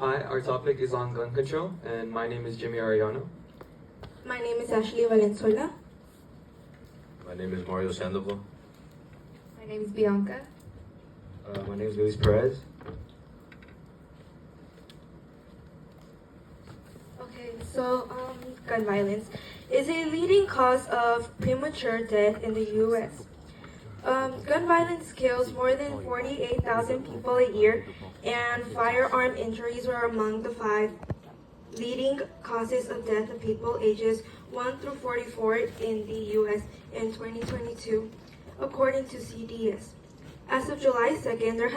Hi, our topic is on gun control, and my name is Jimmy Arellano. My name is Ashley Valenzuela. My name is Mario Sandoval. My name is Bianca. My name is Luis Perez. Okay, so gun violence is a leading cause of premature death in the U.S. Gun violence kills more than 48,000 people a year, and firearm injuries were among the 5 leading causes of death of people ages 1 through 44 in the U.S. in 2022, according to CDS. As of July 2nd, there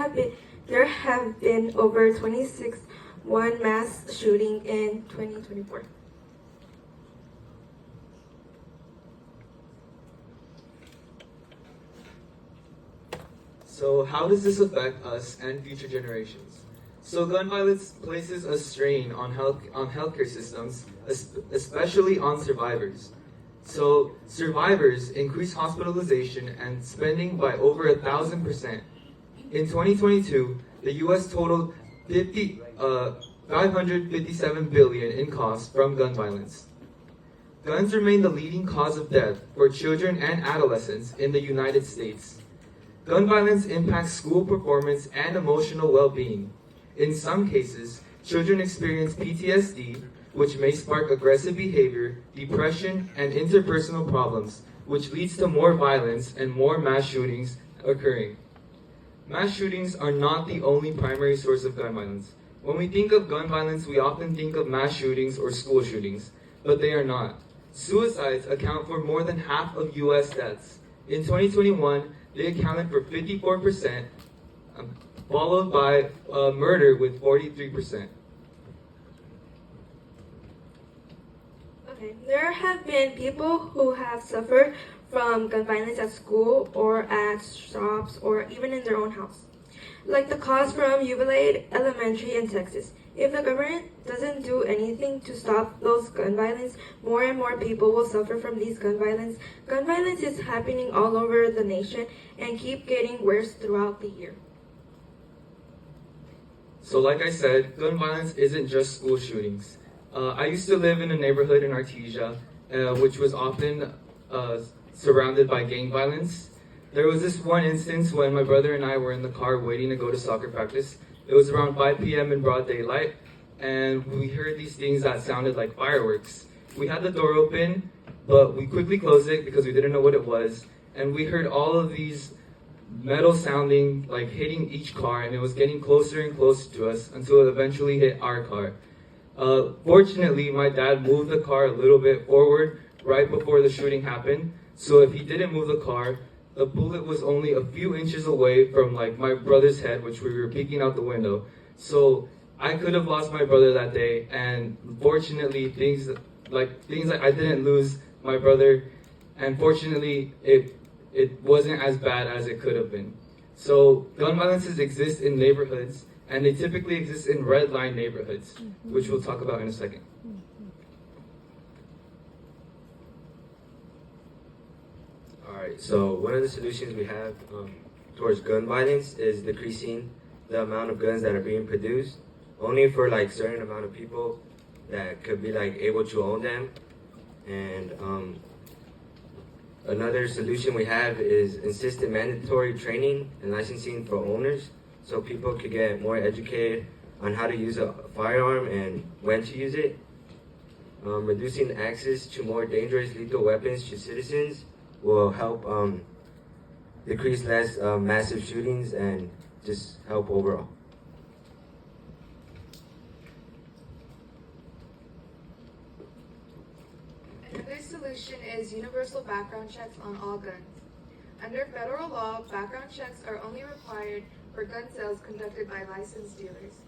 have been over 26 mass shooting in 2024. So how does this affect us and future generations? So gun violence places a strain on healthcare systems, especially on survivors. So survivors increase hospitalization and spending by over 1,000%. In 2022, the U.S. totaled 557 billion in costs from gun violence. Guns remain the leading cause of death for children and adolescents in the United States. Gun violence impacts school performance and emotional well-being. In some cases, children experience PTSD, which may spark aggressive behavior, depression, and interpersonal problems, which leads to more violence and more mass shootings occurring. Mass shootings are not the only primary source of gun violence. When we think of gun violence, we often think of mass shootings or school shootings, but they are not. Suicides account for more than half of U.S. deaths. In 2021, they accounted for 54%, followed by murder with 43%. Okay, there have been people who have suffered from gun violence at school or at shops or even in their own house. Like the cause from Uvalde Elementary in Texas. If the government doesn't do anything to stop those gun violence, more and more people will suffer from these gun violence. Gun violence is happening all over the nation and keep getting worse throughout the year. So like I said, gun violence isn't just school shootings. I used to live in a neighborhood in Artesia, which was often surrounded by gang violence. There was this one instance when my brother and I were in the car waiting to go to soccer practice. It was around 5 p.m. in broad daylight, and we heard these things that sounded like fireworks. We had the door open, but we quickly closed it because we didn't know what it was, and we heard all of these metal sounding, like hitting each car, and it was getting closer and closer to us until it eventually hit our car. Fortunately, my dad moved the car a little bit forward right before the shooting happened, so if he didn't move the car, the bullet was only a few inches away from like my brother's head, which we were peeking out the window. So I could have lost my brother that day, and fortunately things like I didn't lose my brother, and fortunately it wasn't as bad as it could have been. So gun violences exist in neighborhoods, and they typically exist in red line neighborhoods, which we'll talk about in a second. Alright, so one of the solutions we have towards gun violence is decreasing the amount of guns that are being produced, only for like certain amount of people that could be like able to own them. And another solution we have is insistent mandatory training and licensing for owners, so people could get more educated on how to use a firearm and when to use it. Reducing access to more dangerous lethal weapons to citizens will help decrease less massive shootings and just help overall. Another solution is universal background checks on all guns. Under federal law, background checks are only required for gun sales conducted by licensed dealers.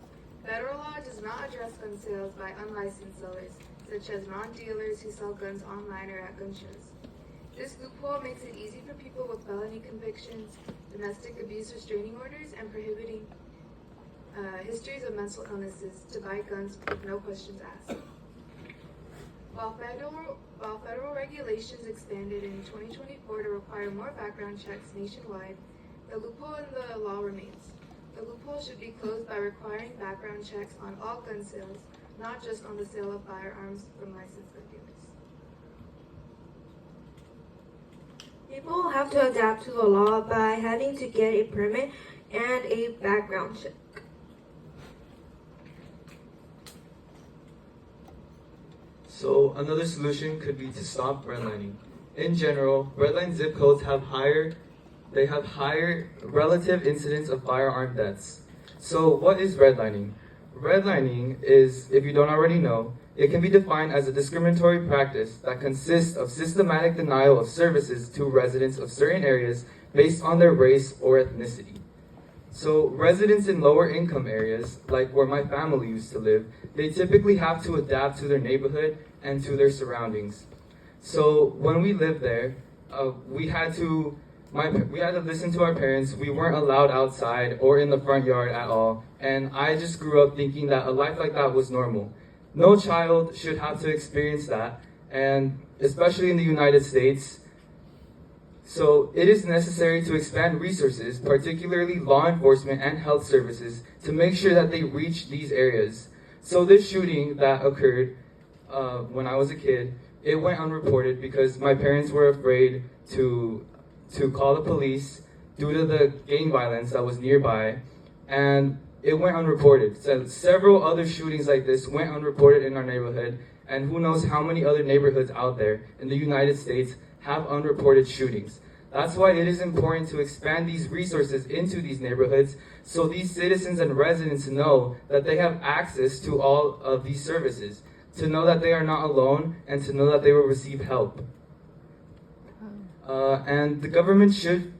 Federal law does not address gun sales by unlicensed sellers, such as non-dealers who sell guns online or at gun shows. This loophole makes it easy for people with felony convictions, domestic abuse restraining orders, and prohibiting histories of mental illnesses to buy guns with no questions asked. While federal regulations expanded in 2024 to require more background checks nationwide, the loophole in the law remains. The loophole should be closed by requiring background checks on all gun sales, not just on the sale of firearms from licensed gun dealers. People will have to adapt to the law by having to get a permit and a background check. So another solution could be to stop redlining. In general, redline zip codes have higher relative incidence of firearm deaths. So what is redlining? Redlining is, if you don't already know, it can be defined as a discriminatory practice that consists of systematic denial of services to residents of certain areas based on their race or ethnicity. So residents in lower income areas, like where my family used to live, they typically have to adapt to their neighborhood and to their surroundings. So when we lived there, we had to listen to our parents. We weren't allowed outside or in the front yard at all. And I just grew up thinking that a life like that was normal. No child should have to experience that, and especially in the United States. So it is necessary to expand resources, particularly law enforcement and health services, to make sure that they reach these areas. So this shooting that occurred when I was a kid, it went unreported because my parents were afraid to call the police due to the gang violence that was nearby, and it went unreported. So several other shootings like this went unreported in our neighborhood, and who knows how many other neighborhoods out there in the United States have unreported shootings. That's why it is important to expand these resources into these neighborhoods so these citizens and residents know that they have access to all of these services, to know that they are not alone, and to know that they will receive help. And the government should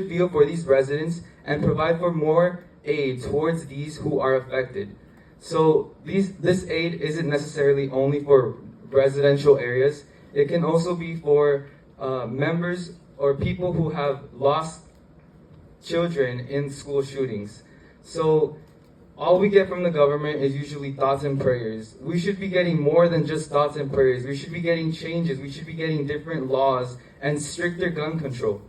feel for these residents and provide for more aid towards these who are affected. So this aid isn't necessarily only for residential areas. It can also be for members or people who have lost children in school shootings. So all we get from the government is usually thoughts and prayers. We should be getting more than just thoughts and prayers. We should be getting changes. We should be getting different laws and stricter gun control.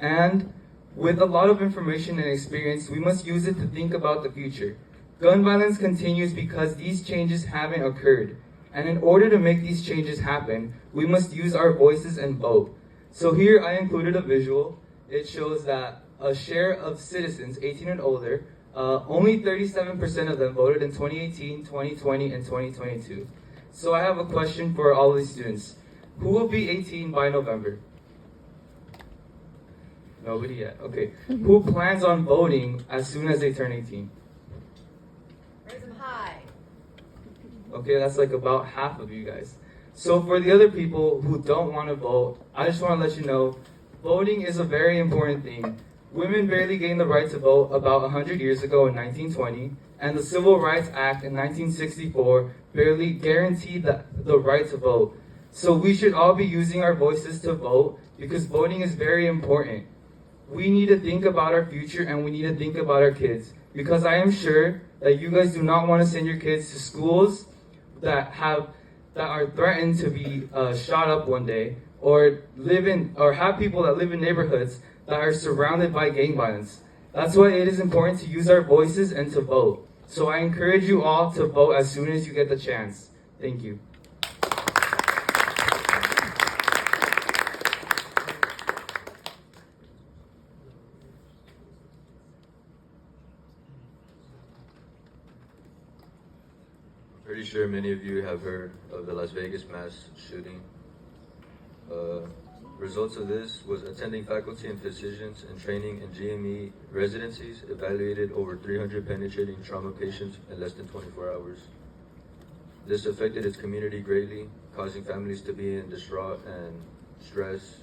And with a lot of information and experience, we must use it to think about the future. Gun violence continues because these changes haven't occurred. And in order to make these changes happen, we must use our voices and vote. So here I included a visual. It shows that a share of citizens 18 and older, only 37% of them voted in 2018, 2020, and 2022. So I have a question for all of these students. Who will be 18 by November? Nobody yet. Okay. Who plans on voting as soon as they turn 18? Raise them high. Okay, that's like about half of you guys. So for the other people who don't want to vote, I just want to let you know, voting is a very important thing. Women barely gained the right to vote about 100 years ago in 1920, and the Civil Rights Act in 1964 barely guaranteed the right to vote. So we should all be using our voices to vote because voting is very important. We need to think about our future and we need to think about our kids, because I am sure that you guys do not want to send your kids to schools that are threatened to be shot up one day, or have people that live in neighborhoods that are surrounded by gang violence. That's why it is important to use our voices and to vote. So I encourage you all to vote as soon as you get the chance. Thank you. Pretty sure many of you have heard of the Las Vegas mass shooting. Results of this was attending faculty and physicians and training in GME residencies evaluated over 300 penetrating trauma patients in less than 24 hours. This affected its community greatly, causing families to be in distraught and stress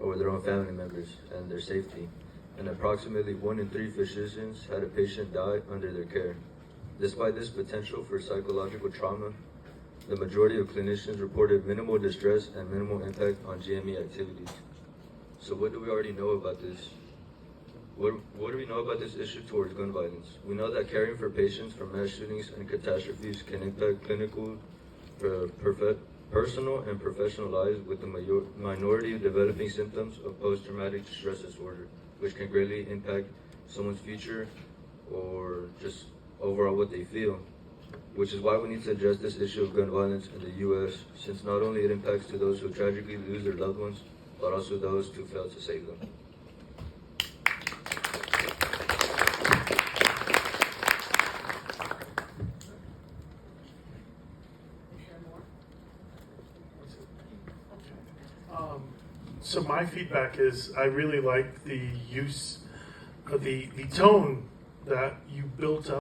over their own family members and their safety. And approximately 1 in 3 physicians had a patient die under their care. Despite this potential for psychological trauma, the majority of clinicians reported minimal distress and minimal impact on GME activities. So what do we already know about this? What do we know about this issue towards gun violence? We know that caring for patients from mass shootings and catastrophes can impact clinical personal and professional lives with the minority developing symptoms of post-traumatic stress disorder, which can greatly impact someone's future or just overall what they feel, which is why we need to address this issue of gun violence in the U.S., since not only it impacts to those who tragically lose their loved ones, but also those who fail to save them. So my feedback is I really like the use of the tone that you built up.